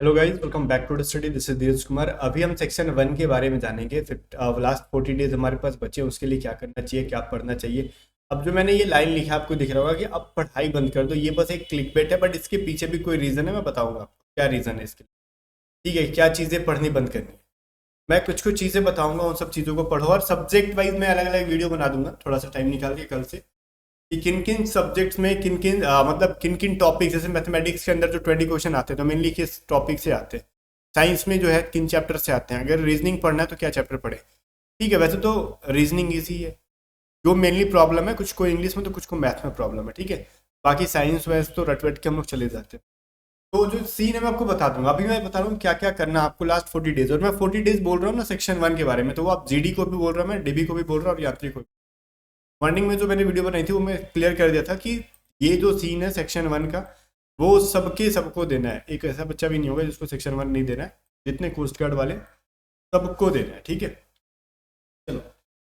Hello guys, welcome back to the study. This is Dheeraj Kumar. अभी हम section 1 के बारे में जानेंगे। फिर लास्ट 40 डेज हमारे पास बचे हैं, उसके लिए क्या करना चाहिए, क्या पढ़ना चाहिए। अब जो मैंने ये लाइन लिखा आपको दिख रहा होगा कि अब पढ़ाई बंद कर दो, ये बस एक क्लिक बेट है, बट इसके पीछे भी कोई रीज़न है। मैं बताऊंगा आपको क्या रीज़न है इसके। ठीक है, क्या चीज़ें पढ़नी बंद करनी है। मैं कुछ कुछ चीज़ें बताऊंगा, उन सब चीज़ों को पढ़ो। और सब्जेक्ट वाइज मैं अलग अलग वीडियो बना दूंगा, थोड़ा सा टाइम निकाल के कल से, कि किन किन सब्जेक्ट्स में किन किन मतलब किन किन टॉपिक, जैसे मैथमेटिक्स के अंदर जो 20 क्वेश्चन आते हैं तो मेनली किस टॉपिक से आते हैं। साइंस में जो है किन चैप्टर से आते हैं। अगर रीजनिंग पढ़ना है तो क्या चैप्टर पढ़े। ठीक है, वैसे तो रीजनिंग ईजी है। जो मेनली प्रॉब्लम है, कुछ को इंग्लिश में तो कुछ को मैथ में प्रॉब्लम है। ठीक है, बाकी साइंस वाइंस तो रट वट के हम लोग चले जाते हैं। तो जो सीन है मैं आपको बता दूंगा। अभी मैं बता रहा हूँ क्या क्या करना है आपको लास्ट 40 डेज। और मैं 40 डेज बोल रहा हूँ ना सेक्शन 1 के बारे में, तो वो आप जीडी को भी बोल रहा हूँ, मैं डीबी को भी बोल रहा हूँ और यात्री को भी। मॉर्निंग में जो मैंने वीडियो बनाई थी वो मैं क्लियर कर दिया था कि ये जो सीन है सेक्शन 1 का, वो सबके सबको देना है। एक ऐसा बच्चा भी नहीं होगा जिसको सेक्शन 1 नहीं देना है। जितने कोस्ट गार्ड वाले सबको देना है। ठीक है, चलो।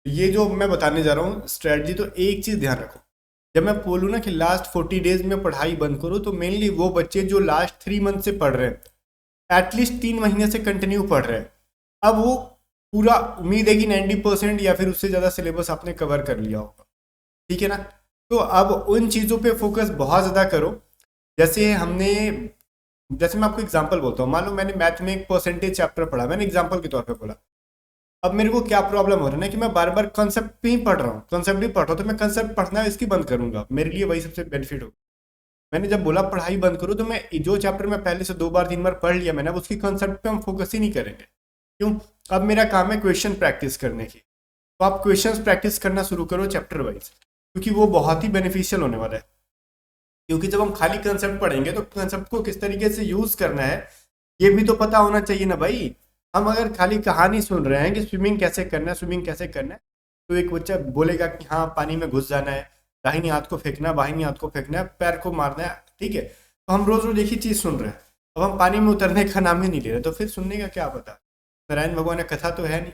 ये जो मैं बताने जा रहा हूँ स्ट्रेटजी, तो एक चीज़ ध्यान रखो। जब मैं बोलूँ ना कि लास्ट 40 डेज में पढ़ाई बंद करो, तो मेनली वो बच्चे जो लास्ट 3 मंथ से पढ़ रहे हैं, एटलीस्ट 3 महीने से कंटिन्यू पढ़ रहे हैं। अब वो पूरा उम्मीद है कि 90% या फिर उससे ज़्यादा सिलेबस आपने कवर कर लिया होगा। ठीक है ना। तो अब उन चीज़ों पे फोकस बहुत ज़्यादा करो। जैसे हमने, जैसे मैं आपको एग्जांपल बोलता हूँ। मान लो मैंने मैथ में एक परसेंटेज चैप्टर पढ़ा, मैंने एग्जांपल के तौर पे बोला। अब मेरे को क्या प्रॉब्लम हो रहा है ना कि मैं बार बार कंसेप्ट पे ही पढ़ रहा हूँ, कंसेप्ट ही पढ़ रहा हूँ, तो मैं कंसेप्ट पढ़ना इसकी बंद करूंगा। मेरे लिए वही सबसे बेनिफिट होगा। मैंने जब बोला पढ़ाई बंद करो, तो मैं जो चैप्टर में पहले से 2 बार 3 बार पढ़ लिया मैंने, अब उसकी कंसेप्ट पे हम फोकस ही नहीं करेंगे। क्यों? अब मेरा काम है क्वेश्चन प्रैक्टिस करने की। तो आप क्वेश्चंस प्रैक्टिस करना शुरू करो चैप्टर वाइज, क्योंकि वो बहुत ही बेनिफिशियल होने वाला है। क्योंकि जब हम खाली कंसेप्ट पढ़ेंगे तो कंसेप्ट को किस तरीके से यूज करना है ये भी तो पता होना चाहिए ना भाई। हम अगर खाली कहानी सुन रहे हैं कि स्विमिंग कैसे करना है, स्विमिंग कैसे करना है, तो एक बच्चा बोलेगा कि हाँ पानी में घुस जाना है, दाहिनी हाथ को फेंकना है, बाहिनी हाथ को फेंकना है, पैर को मारना है। ठीक है, तो हम रोज रोज एक ही चीज सुन रहे हैं। अब हम पानी में उतरने का नाम ही नहीं ले रहे, तो फिर सुनने का क्या पता। नारायण भगवान ने कथा तो है नहीं।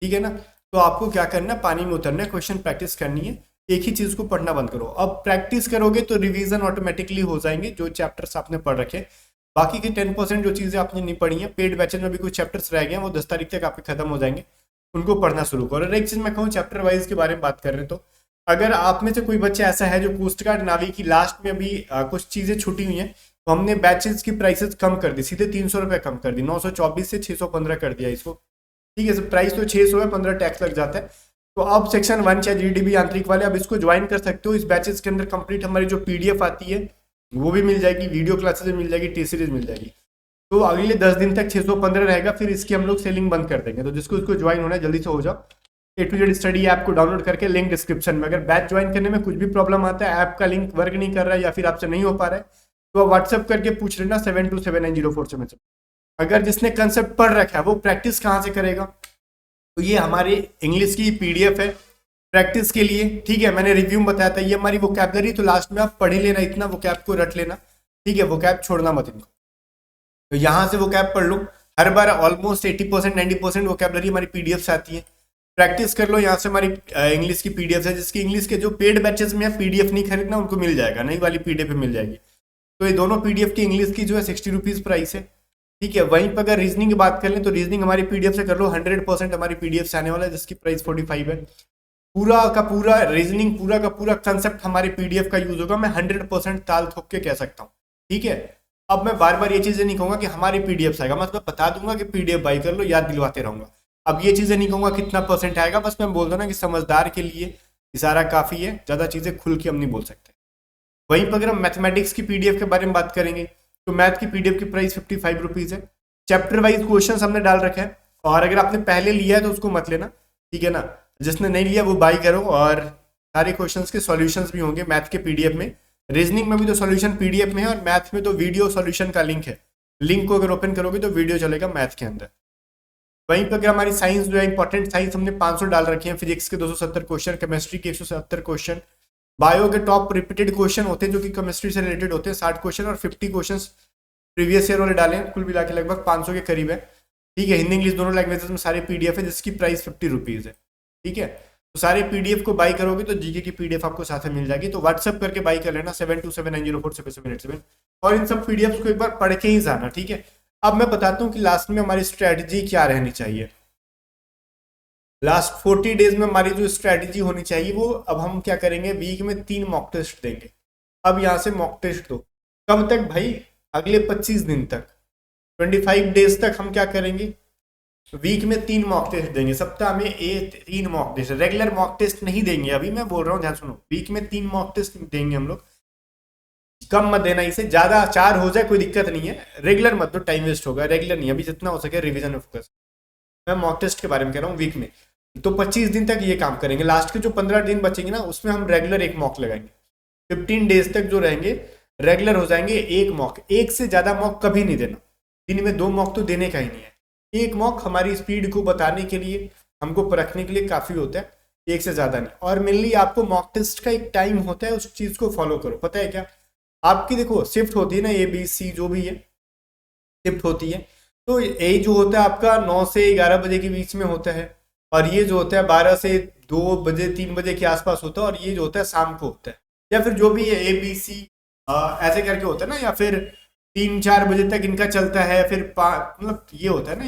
ठीक है ना। तो आपको क्या करना है, पानी में उतरना है, क्वेश्चन प्रैक्टिस करनी है। एक ही चीज को पढ़ना बंद करो। अब प्रैक्टिस करोगे तो रिवीजन ऑटोमेटिकली हो जाएंगे जो चैप्टर्स आपने पढ़ रखे। बाकी के 10% जो चीजें आपने नहीं पढ़ी हैं, पेड बैचेज में भी कुछ चैप्टर्स रह गए हैं, वो 10 तारीख तक आपके खत्म हो जाएंगे। उनको पढ़ना शुरू करो। और एक चीज मैं कहूँ चैप्टर वाइज के बारे में बात कर रहे हैं, तो अगर आप में से कोई बच्चा ऐसा है जो कोस्ट गार्ड नावी की लास्ट में अभी कुछ चीजें छूटी हुई हैं, तो हमने बैचेस की प्राइसेस कम कर दी, सीधे 300 रुपये कम कर दी, 924 से 615 कर दिया इसको। ठीक है, प्राइस तो 600 है, 15 टैक्स लग जाता है। तो अब सेक्शन 1 चाहे जीडीबी आंतरिक वाले अब इसको ज्वाइन कर सकते हो। इस बैचेस के अंदर कंप्लीट हमारी जो पीडीएफ आती है वो भी मिल जाएगी, वीडियो क्लासेस मिल जाएगी, टी सीरीज मिल जाएगी। तो अगले 10 दिन तक 615 रहेगा, फिर इसकी हम लोग सेलिंग बंद कर देंगे। तो जिसको इसको ज्वाइन होना है जल्दी से हो जाओ। A to Z study app को डाउनलोड करके, लिंक डिस्क्रिप्शन में। अगर बैच ज्वाइन करने में कुछ भी प्रॉब्लम आता है, ऐप का लिंक वर्क नहीं कर रहा है या फिर आपसे नहीं हो पा रहा है, तो आप व्हाट्सएप करके पूछ लेना 727904 से। अगर जिसने कंसेप्ट पढ़ रखा है वो प्रैक्टिस कहाँ से करेगा, तो ये हमारी इंग्लिश की पीडीएफ है प्रैक्टिस के लिए। ठीक है, मैंने रिव्यू में बताया था, ये हमारी वोकैबलरी, तो लास्ट में आप पढ़ ही लेना, इतना वोकैब को रट लेना। ठीक है, वोकैब छोड़ना मत इनको। तो यहाँ से वोकैब पढ़ लो। हर बार ऑलमोस्ट 80% 90% वोकैबलरी हमारी पीडीएफ से आती है। प्रैक्टिस कर लो। यहाँ से हमारी इंग्लिश की पीडीएफ है, जिसकी इंग्लिश के जो पेड बैचेस में पीडीएफ नहीं खरीदना उनको मिल जाएगा, नई वाली पीडीएफ मिल जाएगी। तो ये दोनों पीडीएफ की इंग्लिश की जो है 60 रुपीज़ प्राइस है। ठीक है, वहीं पर अगर रीजनिंग की बात कर लें तो रीजनिंग हमारी पीडीएफ से कर लो, 100% हमारी पीडीएफ से आने वाला है, जिसकी प्राइस 45 है। पूरा का पूरा रीजनिंग, पूरा का पूरा कंसेप्ट हमारे पीडीएफ का यूज होगा। मैं 100% ताल ठोक के कह सकता हूँ। ठीक है, अब मैं बार बार ये चीजें नहीं कहूंगा कि हमारी पीडीएफ से आएगा, मतलब बता दूंगा कि पीडीएफ बाई कर लो, याद दिलवाते रहूंगा। अब ये चीजें नहीं कहूंगा कितना परसेंट आएगा, बस मैं बोल दूं ना कि समझदार के लिए इशारा काफी है, ज्यादा चीजें खुल के हम नहीं बोल सकते। वहीं पर अगर हम मैथमेटिक्स की पीडीएफ के बारे में बात करेंगे, तो मैथ की पीडीएफ की प्राइस 55 रुपीज़ है। चैप्टर वाइज क्वेश्चन हमने डाल रखे हैं, और अगर आपने पहले लिया है तो उसको मत लेना। ठीक है ना, जिसने नहीं लिया वो बाई करो। और सारे क्वेश्चंस के सॉल्यूशंस भी होंगे मैथ के पीडीएफ में। रीजनिंग में भी तो सॉल्यूशन पीडीएफ में है, और मैथ में तो वीडियो सॉल्यूशन का लिंक है। लिंक को अगर ओपन करोगे तो वीडियो चलेगा मैथ के अंदर। वहीं पर अगर हमारी साइंस जो है इंपॉर्टेंट साइंस हमने 500 डाल रखे हैं। फिजिक्स के 270 क्वेश्चन, केमिस्ट्री के 170 क्वेश्चन, बायो के टॉप रिपीटेड क्वेश्चन होते हैं जो कि केमिस्ट्री से रिलेटेड होते हैं 60 क्वेश्चन, और 50 क्वेश्चन प्रीवियस ईयर वाले डाले हैं। कुल मिला के लगभग 500 के करीब है। ठीक है, हिंदी इंग्लिश दोनों लैंग्वेजेस में सारे पीडीएफ है, जिसकी प्राइस 50 रुपीज़ है। ठीक है, तो सारे पीडीएफ को बाई करोगे तो जीके की पीडीएफ आपको साथ में मिल जाएगी। तो व्हाट्सएप करके बाई कर लेना 7279047787। और इन सब पीडीएफ को एक बार पढ़ के ही जाना। ठीक है, अब मैं बताता हूँ कि लास्ट में हमारी स्ट्रेटजी क्या रहनी चाहिए। लास्ट 40 डेज में हमारी जो स्ट्रेटजी होनी चाहिए वो, अब हम क्या करेंगे, वीक में 3 मॉक टेस्ट देंगे। अब यहाँ से मॉक टेस्ट दो, कब तक भाई, अगले 25 दिन तक, 25 डेज तक हम क्या करेंगे, वीक में 3 मॉक टेस्ट देंगे, सप्ताह में 3 mock test, regular mock test नहीं देंगे। अभी मैं बोल रहा हूँ, ध्यान सुनो, वीक में 3 मॉक टेस्ट देंगे हम लोग। कम मत देना, इसे ज्यादा 4 हो जाए कोई दिक्कत नहीं है, रेगुलर मत दो, टाइम वेस्ट होगा, रेगुलर नहीं, अभी जितना हो सके रिवीजन में फोकस। मैं मॉक टेस्ट के बारे में कह रहा हूँ वीक में। तो 25 दिन तक ये काम करेंगे, लास्ट के जो 15 दिन बचेंगे ना उसमें हम रेगुलर एक मॉक लगाएंगे। 15 डेज तक जो रहेंगे रेगुलर हो जाएंगे, एक मॉक, एक से ज्यादा मॉक कभी नहीं देना, दिन में 2 मॉक तो देने का ही नहीं है। एक मॉक हमारी स्पीड को बताने के लिए, हमको परखने के लिए काफी होता है, एक से ज्यादा नहीं। और मेनली आपको मॉक टेस्ट का एक टाइम होता है, उस चीज को फॉलो करो। पता है क्या, आपकी देखो शिफ्ट होती है ना, ABC जो भी है शिफ्ट होती है, तो ये जो होता है आपका 9 से 11 बजे के बीच में होता है, और ये जो होता है 12 से 2 बजे 3 बजे के आसपास होता है, और ये जो होता है शाम को होता है, या फिर जो भी है ABC ऐसे करके होता है ना, या फिर 3-4 बजे तक इनका चलता है, फिर मतलब ये होता है ना,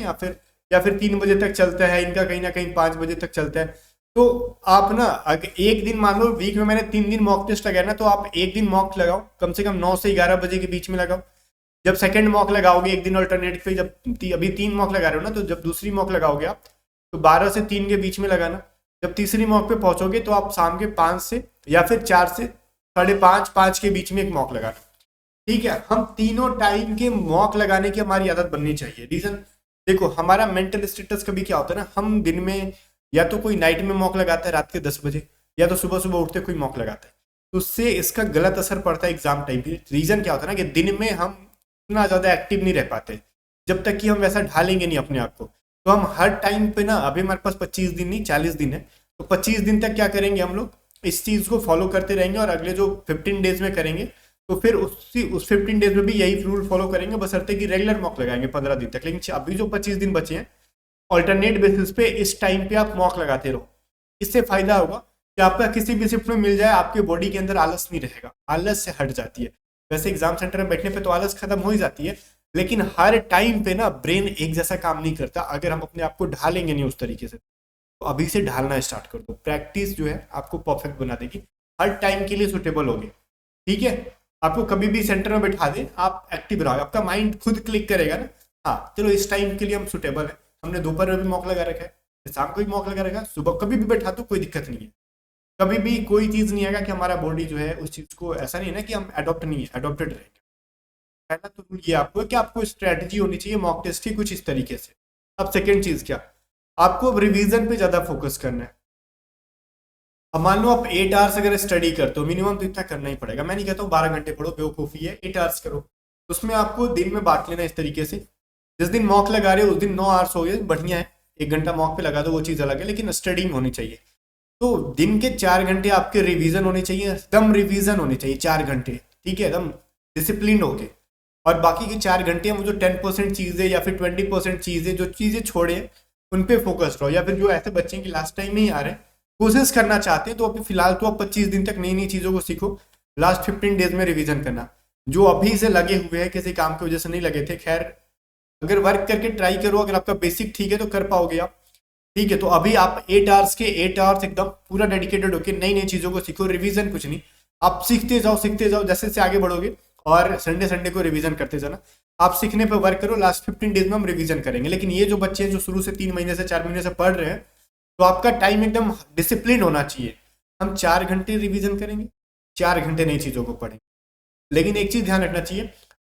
या फिर 3 बजे तक चलता है इनका, कहीं ना कहीं 5 बजे तक चलता है। तो आप ना अगर एक दिन, मान लो वीक में मैंने 3 दिन मॉक टेस्ट लगाया ना, तो आप एक दिन मॉक लगाओ, कम से कम 9 से 11 बजे के बीच में लगाओ। जब सेकंड मॉक लगाओगे एक दिन अल्टरनेट पे, जब अभी 3 मॉक लगा रहे हो ना, तो जब दूसरी मॉक लगाओगे आप, तो 12 से 3 के बीच में लगाना। जब तीसरी मॉक पे पहुंचोगे तो आप शाम के 5 से, या फिर 4 से 5:30 5 के बीच में एक मॉक लगाना। ठीक है, हम तीनों टाइम के मॉक लगाने की हमारी आदत बननी चाहिए। रीजन देखो, हमारा मेंटल स्टेटस कभी क्या होता है ना, हम दिन में या तो कोई नाइट में मॉक लगाता है रात के 10 बजे, या तो सुबह सुबह उठते कोई मॉक लगाता है, तो उससे इसका गलत असर पड़ता है एग्जाम टाइम पे। रीजन क्या होता है ना, कि दिन में हम इतना ज्यादा एक्टिव नहीं रह पाते, जब तक कि हम वैसा ढालेंगे नहीं अपने आप को। तो हम हर टाइम पे ना, अभी हमारे पास 25 दिन नहीं 40 दिन है, तो 25 दिन तक क्या करेंगे हम लोग, इस चीज को फॉलो करते रहेंगे, और अगले जो 15 डेज में करेंगे, तो फिर उस 15 डेज में भी यही रूल फॉलो करेंगे, बशर्ते कि रेगुलर मॉक लगाएंगे 15 दिन तक। लेकिन अभी जो 25 दिन बचे हैं, ऑल्टरनेट बेसिस पे इस टाइम पे आप मॉक लगाते रहो। इससे फायदा होगा कि आपका किसी भी शिफ्ट में मिल जाए, आपके बॉडी के अंदर आलस नहीं रहेगा, आलस से हट जाती है। वैसे एग्जाम सेंटर में बैठने पे तो आलस खत्म हो ही जाती है, लेकिन हर टाइम पे ना ब्रेन एक जैसा काम नहीं करता, अगर हम अपने आप को ढालेंगे नहीं उस तरीके से। तो अभी से ढालना स्टार्ट कर दो, प्रैक्टिस जो है आपको परफेक्ट बना देगी, हर टाइम के लिए सुटेबल होगी। ठीक है, आपको कभी भी सेंटर में बैठा दे, आप एक्टिव रहो, आपका माइंड खुद क्लिक करेगा ना, हाँ चलो इस टाइम के लिए हम सुटेबल है। हमने दोपहर में भी मॉक लगा रखा है, शाम को भी मॉक लगा रखा है, सुबह कभी भी बैठा तो कोई दिक्कत नहीं है। कभी भी कोई चीज नहीं आएगा कि हमारा बॉडी जो है उस चीज को, ऐसा नहीं है ना कि हम अडॉप्ट नहीं है, अडॉप्टेड रहेंगे। पहला तो ये आपको कि आपको स्ट्रेटजी होनी चाहिए मॉक टेस्ट की कुछ इस तरीके से। अब सेकेंड चीज क्या, आपको अब रिवीजन पे ज्यादा फोकस करना है। अब मान लो आप 8 आवर्स अगर स्टडी करते हो, मिनिमम तो इतना करना ही पड़ेगा, मैं नहीं कहता हूँ 12 घंटे पढ़ो, बेवकूफ़ी है, 8 आवर्स करो। उसमें आपको दिन में बांट लेना इस तरीके से, जिस दिन मॉक लगा रहे हो उस दिन 9 आवर्स हो गए, बढ़िया है, 1 घंटा मॉक पे लगा दो, वो चीज़ अलग है, लेकिन स्टडी में होनी चाहिए। तो दिन के 4 घंटे आपके रिवीजन होने चाहिए, एकदम रिवीजन होने चाहिए 4 घंटे, ठीक है, एकदम डिसिप्लिन हो गए। और बाकी के 4 घंटे हम जो 10% चीज़ें या फिर 20% चीज़ें, जो चीज़ें छोड़े उन पे फोकस रहो। या फिर जो ऐसे बच्चे की लास्ट टाइम में ही आ रहे हैं, कोशिश करना चाहते हैं, तो अभी फिलहाल तो आप 25 दिन तक नई नई चीज़ों को सीखो, लास्ट 15 डेज में रिवीजन करना। जो अभी से लगे हुए हैं, किसी काम की वजह से नहीं लगे थे, खैर अगर वर्क करके ट्राई करो, अगर आपका बेसिक ठीक है तो कर पाओगे आप। ठीक है, तो अभी आप 8 आवर्स के 8 आवर्स एकदम पूरा डेडिकेटेड होकर नई नई चीज़ों को सीखो, रिवीजन कुछ नहीं, आप सीखते जाओ सीखते जाओ, जैसे जैसे आगे बढ़ोगे, और संडे संडे को रिवीजन करते जाना। आप सीखने पर वर्क करो, लास्ट 15 डेज में हम रिवीजन करेंगे। लेकिन ये जो बच्चे हैं जो शुरू से 3 महीने से 4 महीने से पढ़ रहे हैं, तो आपका टाइम एकदम डिसिप्लिन होना चाहिए। हम 4 घंटे रिवीजन करेंगे, 4 घंटे नई चीज़ों को पढ़ेंगे। लेकिन एक चीज़ ध्यान रखना चाहिए,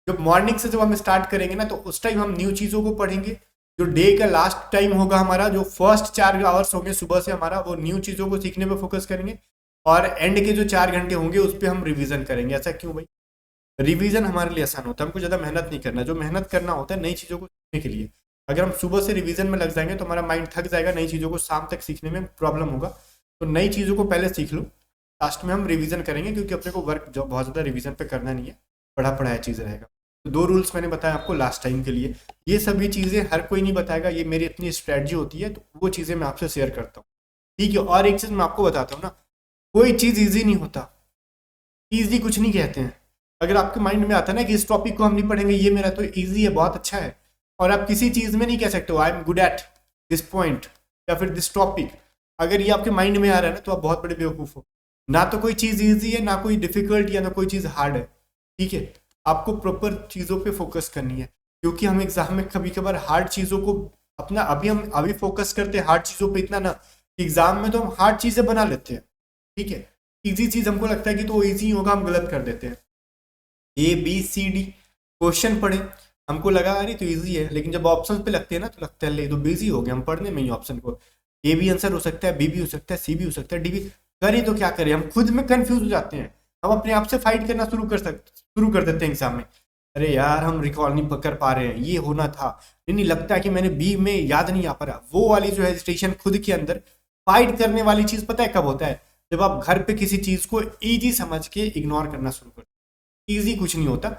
जब मॉर्निंग से जब हम स्टार्ट करेंगे ना, तो उस टाइम हम न्यू चीज़ों को पढ़ेंगे। जो डे का लास्ट टाइम होगा हमारा, जो फर्स्ट 4 आवर्स होंगे सुबह से हमारा, वो न्यू चीज़ों को सीखने पर फोकस करेंगे, और एंड के जो 4 घंटे होंगे उस पर हम रिवीजन करेंगे। ऐसा क्यों भाई? रिवीजन हमारे लिए आसान होता है, हमको ज़्यादा मेहनत नहीं करना, जो मेहनत करना होता है नई चीज़ों को सीखने के लिए। अगर हम सुबह से रिवीजन में लग जाएंगे तो हमारा माइंड थक जाएगा, नई चीज़ों को शाम तक सीखने में प्रॉब्लम होगा। तो नई चीज़ों को पहले सीख लो, लास्ट में हम रिवीजन करेंगे, क्योंकि अपने को वर्क जो बहुत ज़्यादा रिवीजन पे करना नहीं है, पढ़ा पढ़ाया चीज़ रहेगा। तो 2 रूल्स मैंने बताया आपको लास्ट टाइम के लिए। ये सभी चीज़ें हर कोई नहीं बताएगा, ये मेरी अपनी स्ट्रैटेजी होती है, तो वो चीज़ें मैं आपसे शेयर करता हूँ। ठीक है, और एक चीज़ मैं आपको बताता हूँ ना, कोई चीज़ ईजी नहीं होता, ईजी कुछ नहीं कहते हैं। अगर आपके माइंड में आता है ना कि इस टॉपिक को हम नहीं पढ़ेंगे, ये मेरा तो ईजी है, बहुत अच्छा है, और आप किसी चीज में नहीं कह सकते हो I am good at this point या फिर दिस टॉपिक। अगर ये आपके माइंड में आ रहा है ना तो आप बहुत बड़े बेवकूफ हो। ना तो कोई चीज इजी है, ना कोई डिफिकल्ट, या ना कोई चीज हार्ड है। ठीक है, आपको प्रॉपर चीजों पे फोकस करनी है, क्योंकि हम एग्जाम में कभी कभार हार्ड चीजों को अपना हम अभी फोकस करते हैं हार्ड चीजों पे इतना ना, एग्जाम में तो हम हार्ड चीजें बना लेते हैं। ठीक है, इजी चीज हमको लगता है कि तो इजी होगा, हम गलत कर देते हैं। ABCD क्वेश्चन पढ़े, हमको लगा अरे तो इजी है, लेकिन जब ऑप्शन पे लगते हैं ना तो लगता है ले तो बिजी हो गए हम पढ़ने में ही ऑप्शन को। A भी आंसर हो सकता है, B भी हो सकता है, C भी हो सकता है, D भी। करें तो क्या करें, हम खुद में कंफ्यूज हो जाते हैं। हम अपने आप से फाइट करना शुरू कर देते हैं एग्जाम में। अरे यार हम रिकॉल नहीं कर पा रहे हैं, ये होना था, नहीं लगता है कि मैंने बी में याद नहीं आ पा रहा। वो वाली जो हेजिटेशन खुद के अंदर फाइट करने वाली चीज पता है कब होता है, जब आप घर पे किसी चीज को इजी समझ के इग्नोर करना शुरू कर। इजी कुछ नहीं होता,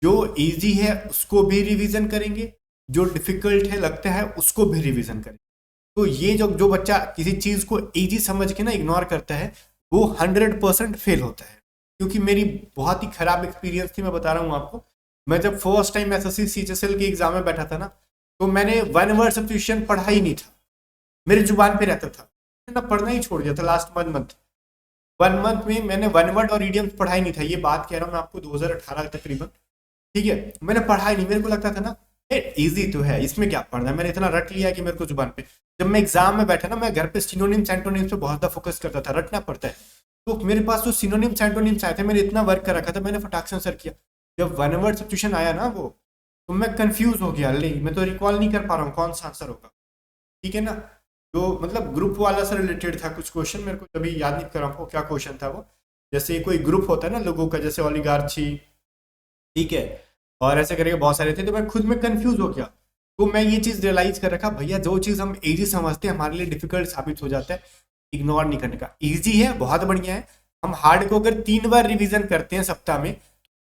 जो इजी है उसको भी रिवीजन करेंगे, जो डिफिकल्ट है लगता है उसको भी रिवीजन करेंगे। तो ये जो बच्चा किसी चीज को इजी समझ के ना इग्नोर करता है, वो 100% फेल होता है। क्योंकि मेरी बहुत ही खराब एक्सपीरियंस थी, मैं बता रहा हूँ आपको। मैं जब फर्स्ट टाइम SSC CHSL के एग्जाम में बैठा था ना, तो मैंने वन वर्ड सब्स्टिट्यूशन पढ़ा ही नहीं था, मेरी जुबान पे रहता था, मैंने पढ़ना ही छोड़ दिया था। लास्ट वन मंथ में मैंने वन वर्ड और इडियम्स पढ़ा ही नहीं था। ये बात कह रहा हूँ मैं आपको 2018 तकरीबन। ठीक है, मैंने पढ़ा ही नहीं, मेरे को लगता था ना इजी तो है, इसमें क्या पढ़ना है, मैंने इतना रट लिया कि मेरे को जुबान पे। जब मैं एग्जाम में बैठा ना, मैं घर पे सिनोनिम्स एंटोनिम्स पे बहुत ज्यादा फोकस करता था, रटना पड़ता है। तो मेरे पास जो सिनोनिम्स एंटोनिम्स आए थे, मैंने इतना वर्क कर रखा था, मैंने फटाक से आंसर किया। जब वन वर्ड सब्स्टिट्यूशन आया ना वो, तो मैं कंफ्यूज हो गया, ले मैं तो रिकॉल नहीं कर पा रहा हूँ कौन सा आंसर होगा। ठीक है ना, जो मतलब ग्रुप वाला से रिलेटेड था कुछ क्वेश्चन, मेरे को अभी याद नहीं कर रहा हूँ क्या क्वेश्चन था वो। जैसे कोई ग्रुप होता है ना लोगों का, जैसे ओलिगार्ची, ठीक है, और ऐसे करके बहुत सारे थे, तो मैं खुद में कंफ्यूज हो गया। तो मैं ये चीज रियलाइज कर रखा, भैया जो चीज हम इजी समझते हैं हमारे लिए डिफिकल्ट साबित हो जाता है, इग्नोर नहीं करने का। इजी है बहुत बढ़िया है, हम हार्ड को अगर 3 बार रिवीजन करते हैं सप्ताह में,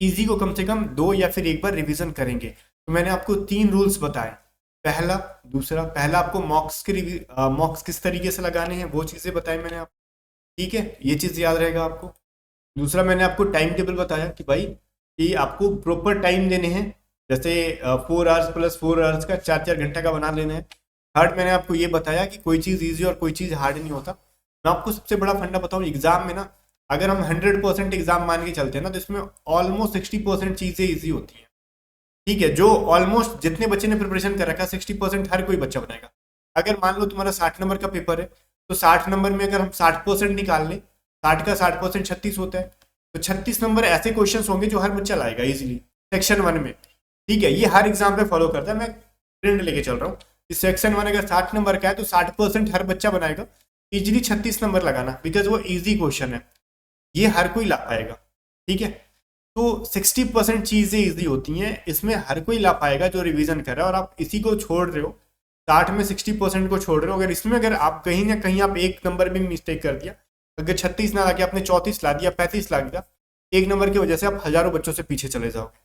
इजी को कम से कम 2 या फिर 1 बार रिवीजन करेंगे। तो मैंने आपको 3 रूल्स बताए। पहला आपको मॉक्स किस तरीके से लगाने हैं वो चीजें बताई मैंने आपको। ठीक है, ये चीज याद रहेगा आपको। दूसरा मैंने आपको टाइम टेबल बताया कि भाई कि आपको प्रॉपर टाइम देने हैं, जैसे 4 आवर्स प्लस 4 आवर्स का 4-4 घंटे का बना लेना है। थर्ड मैंने आपको ये बताया कि कोई चीज़ ईजी और कोई चीज़ हार्ड नहीं होता। मैं आपको सबसे बड़ा फंडा बताऊँ, एग्जाम में ना अगर हम 100% एग्जाम मान के चलते हैं ना, तो इसमें ऑलमोस्ट 60% चीज़ें ईजी होती हैं। ठीक है, जो ऑलमोस्ट जितने बच्चे ने प्रिपरेशन कर रखा है 60% हर कोई बच्चा बनाएगा। अगर मान लो तुम्हारा 60 नंबर का पेपर है, तो 60 नंबर में अगर हम 60% निकाल लें, 60 का 60% 36 होता है, तो 36 नंबर ऐसे क्वेश्चन होंगे जो हर बच्चा लाएगा इजीली सेक्शन 1 में। ठीक है, ये हर एग्जाम पे फॉलो करता है, मैं ट्रेंड लेके चल रहा हूँ कि सेक्शन 1 अगर 60 नंबर का है तो 60% हर बच्चा बनाएगा इजीली 36 नंबर लगाना, बिकॉज वो इजी क्वेश्चन है, ये हर कोई ला पाएगा। ठीक है, तो 60% चीजें इजी होती हैं, इसमें हर कोई ला पाएगा जो रिवीजन कर रहा है। और आप इसी को छोड़ रहे हो, 60 में 60% को छोड़ रहे हो। अगर इसमें अगर आप कहीं ना कहीं आप एक नंबर में मिस्टेक कर दिया, अगर 36 ना लाके आपने 34 ला दिया, 35 ला दिया, एक नंबर की वजह से आप हजारों बच्चों से पीछे चले जाओगे।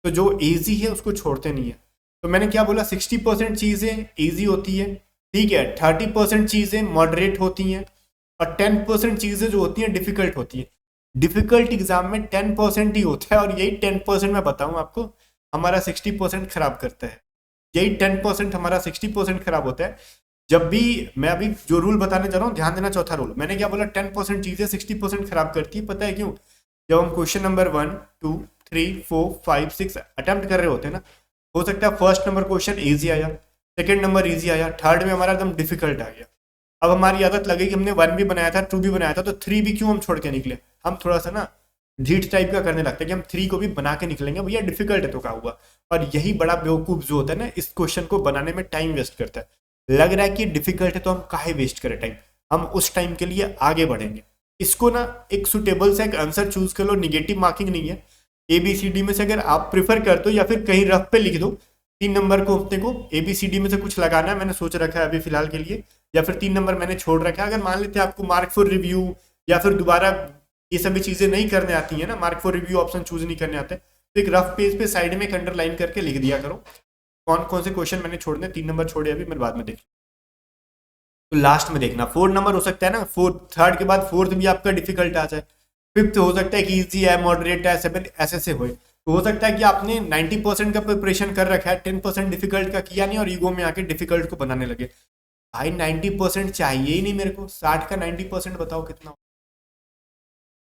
तो जो ईजी है उसको छोड़ते नहीं है। तो मैंने क्या बोला, 60% चीजें ईजी होती है, ठीक है, 30% चीजें मॉडरेट होती हैं, और 10% चीजें जो होती हैं डिफिकल्ट होती है। डिफिकल्ट एग्जाम में 10% ही होता है, और यही 10% मैं बताऊं आपको हमारा 60% खराब करता है। यही 10% हमारा 60% खराब होता है। जब भी मैं अभी जो रूल बताने जा रहा हूँ ध्यान देना, चौथा रूल मैंने क्या बोला, 10% चीजें 60% खराब करती है। पता है क्यों? जब हम क्वेश्चन नंबर 1, 2, 3, 4, 5, 6 अटेम्प्ट कर रहे होते हैं ना, हो सकता है फर्स्ट नंबर क्वेश्चन ईजी आया, सेकंड नंबर ईजी आया, थर्ड में हमारा एकदम डिफिकल्ट आ गया। अब हमारी आदत लगी कि हमने 1 भी बनाया था, 2 भी बनाया था, तो 3 भी क्यों हम छोड़ के निकले। हम थोड़ा सा ना ढीठ टाइप का करने लगते हैं कि हम 3 को भी बना के निकलेंगे, भैया डिफिकल्ट है तो क्या हुआ। और यही बड़ा बेवकूफ जो होता है ना, इस क्वेश्चन को बनाने में टाइम वेस्ट करता है। लग रहा है कि डिफिकल्ट है तो हम काहे वेस्ट करें टाइम, हम उस टाइम के लिए आगे बढ़ेंगे। इसको ना एक सुटेबल सा एक आंसर चूज कर लो, निगेटिव मार्किंग नहीं है। ABCD में से अगर आप प्रिफर कर दो या फिर कहीं रफ पे लिख दो 3 नंबर को, अपने को ABCD में से कुछ लगाना है, मैंने सोच रखा है अभी फिलहाल के लिए, या फिर 3 नंबर मैंने छोड़ रखा है। अगर मान लेते हैं आपको मार्क फॉर रिव्यू या फिर दोबारा ये सभी चीजें नहीं करने आती है ना, mark for review option choose नहीं करने आते, तो एक रफ पेज पे साइड में एक अंडरलाइन करके लिख दिया करो कौन कौन से क्वेश्चन मैंने छोड़ने। 3 नंबर छोड़े अभी, मैं बाद में देख, तो लास्ट में देखना 4 नंबर हो सकता है ना, थर्ड के बाद फोर्थ भी आपका डिफिकल्ट आ जाए, फिफ्थ हो सकता है कि इजी है, मॉडरेट है, 7 ऐसे से हो। तो हो सकता है कि आपने 90% का प्रिपरेशन कर रखा है, 10% डिफिकल्ट का किया नहीं और ईगो में आके डिफिकल्ट को बनाने लगे। भाई 90% चाहिए ही नहीं मेरे को, 60 का 90% बताओ कितना?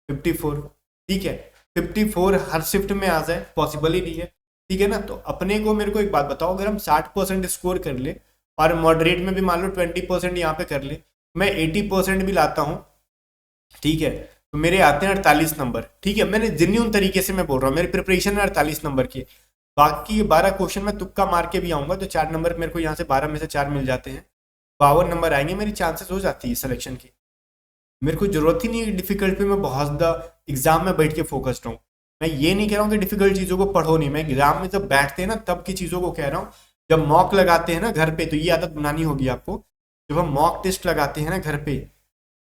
54। ठीक है, 54 हर शिफ्ट में आ जाए पॉसिबल ही नहीं है। ठीक है ना, तो अपने को मेरे को एक बात बताओ, अगर हम 60% स्कोर कर ले और मॉडरेट में भी मान लो 20% यहाँ पे कर ले, मैं 80% भी लाता हूँ, ठीक है, तो मेरे आते हैं 48 नंबर। ठीक है, मैंने जेन्युइन तरीके से मैं बोल रहा हूँ, मेरी प्रिपरेशन है 48 नंबर की। बाकी 12 क्वेश्चन में तुक्का मार के भी आऊंगा तो 4 नंबर मेरे को यहाँ से 12 में से 4 मिल जाते हैं, 52 नंबर आएंगे, मेरी चांसेस हो जाती है सिलेक्शन की। मेरे को जरूरत ही नहीं है डिफिकल्ट पे मैं बहुत ज़्यादा एग्जाम में बैठ के फोकस्ड हूँ। मैं ये नहीं कह रहा हूँ कि डिफिकल्ट चीज़ों को पढ़ो नहीं, मैं एग्जाम में जब बैठते हैं ना तब की चीज़ों को कह रहा हूँ। जब मॉक लगाते हैं ना घर पे, तो ये आदत बनानी होगी आपको, जब हम मॉक टेस्ट लगाते हैं ना घर पे,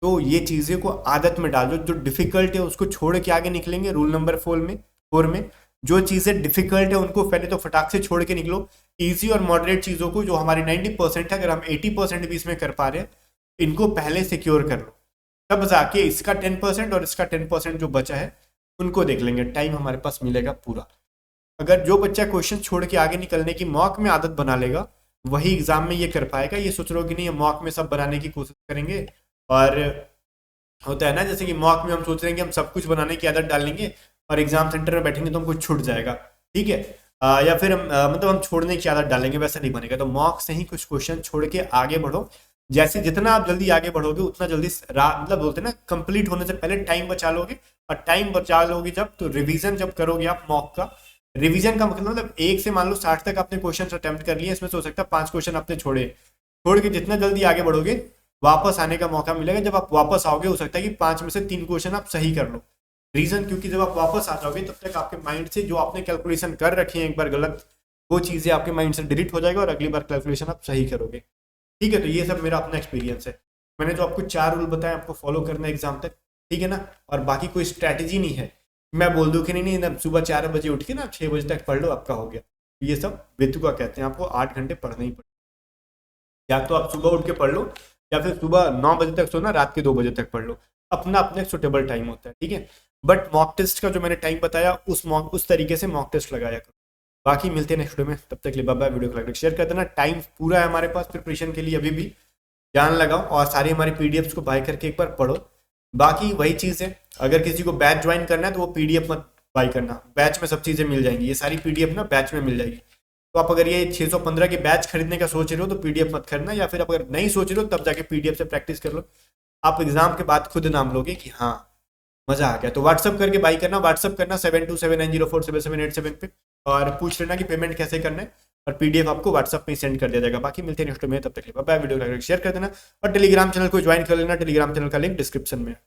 तो ये चीज़ें को आदत में डाल दो। जो डिफिकल्ट है उसको छोड़ के आगे निकलेंगे रूल नंबर 4 में जो चीज़ें डिफिकल्ट है उनको पहले तो फटाक से छोड़ के निकलो। ईजी और मॉडरेट चीज़ों को जो हमारी 90% है, अगर हम 80% भी इसमें कर पा रहे हैं, इनको पहले सिक्योर कर लो, तब जाके इसका 10% और इसका 10% जो बचा है उनको देख लेंगे, टाइम हमारे पास मिलेगा पूरा। अगर जो बच्चा क्वेश्चन छोड़ के आगे निकलने की मॉक में आदत बना लेगा, वही एग्जाम में ये कर पाएगा। ये सोच रहे हो कि नहीं मॉक में सब बनाने की कोशिश करेंगे, और होता है ना जैसे कि मॉक में हम सोच रहे हैं कि हम सब कुछ बनाने की आदत डालेंगे और एग्जाम सेंटर में बैठेंगे तो हमको छूट जाएगा। ठीक है, या फिर मतलब हम छोड़ने की आदत डालेंगे, वैसा नहीं बनेगा। तो मॉक से ही कुछ क्वेश्चन छोड़ के आगे बढ़ो। जैसे जितना आप जल्दी आगे बढ़ोगे उतना जल्दी मतलब बोलते हैं ना, कंप्लीट होने से पहले टाइम बचा लोगे। और टाइम बचा लोगे जब, तो रिवीजन जब करोगे आप मॉक का, रिवीजन का मतलब एक से मान लो 60 तक आपने क्वेश्चन अटेम्प्ट कर लिए, इसमें से हो सकता है 5 क्वेश्चन आपने छोड़ के जितना जल्दी आगे बढ़ोगे वापस आने का मौका मिलेगा। जब आप वापस आओगे हो सकता है कि 5 में से 3 क्वेश्चन आप सही कर लो। रीजन क्योंकि जब आप वापस आ जाओगे तब तक आपके माइंड से जो आपने कैलकुलेशन कर रखी है एक बार गलत, वो चीजें आपके माइंड से डिलीट हो जाएगा और अगली बार कैलकुलेशन आप सही करोगे। ठीक है, तो ये सब मेरा अपना एक्सपीरियंस है। मैंने जो आपको 4 रूल बताए आपको फॉलो करना है एग्जाम तक, ठीक है ना। और बाकी कोई स्ट्रैटेजी नहीं है, मैं बोल दूं कि नहीं सुबह 4 बजे उठ के ना 6 बजे तक पढ़ लो आपका हो गया। ये सब बेतुका कहते हैं, आपको 8 घंटे पढ़ना ही पड़ेगा। या तो आप सुबह उठ के पढ़ लो, या फिर सुबह 9 बजे तक सोना, रात के 2 बजे तक पढ़ लो, अपना अपने सुटेबल टाइम होता है। ठीक है, बट मॉक टेस्ट का जो मैंने टाइम बताया उस तरीके से मॉक टेस्ट लगाया करो। बाकी मिलते हैं नेक्स्ट वीडियो में, तब तक के लिए बाय बाय। वीडियो को लाइक शेयर कर देना। टाइम पूरा है हमारे पास प्रिपरेशन के लिए, अभी भी ध्यान लगाओ और सारी हमारी पीडीएफ्स को बाय करके एक बार पढ़ो। बाकी वही चीज़ है, अगर किसी को बैच ज्वाइन करना है तो वो पीडीएफ मत बाय करना, बैच में सब चीज़ें मिल जाएंगी, ये सारी पीडीएफ ना बैच में मिल जाएगी। तो आप अगर ये 615 के बैच खरीदने का सोच रहे हो तो पीडीएफ मत खरीदना, या फिर आप अगर नहीं सोच रहे हो तब जाके पीडीएफ से प्रैक्टिस कर लो। आप एग्जाम के बाद खुद नाम लोगे कि हाँ मजा आ गया। तो व्हाट्सअप करके बाई करना, व्हाट्सअप करना 7279047787 पे, और पूछ लेना कि पेमेंट कैसे करना है, और पीडीएफ आपको व्हाट्सअप पे सेंड कर दिया जाएगा। बाकी मिलते हैं नेक्स्ट में, तब तक बाय बाय। वीडियो को शेयर कर देना और टेलीग्राम चैनल को ज्वाइन कर लेना, टेलीग्राम चैनल का लिंक डिस्क्रिप्शन में है।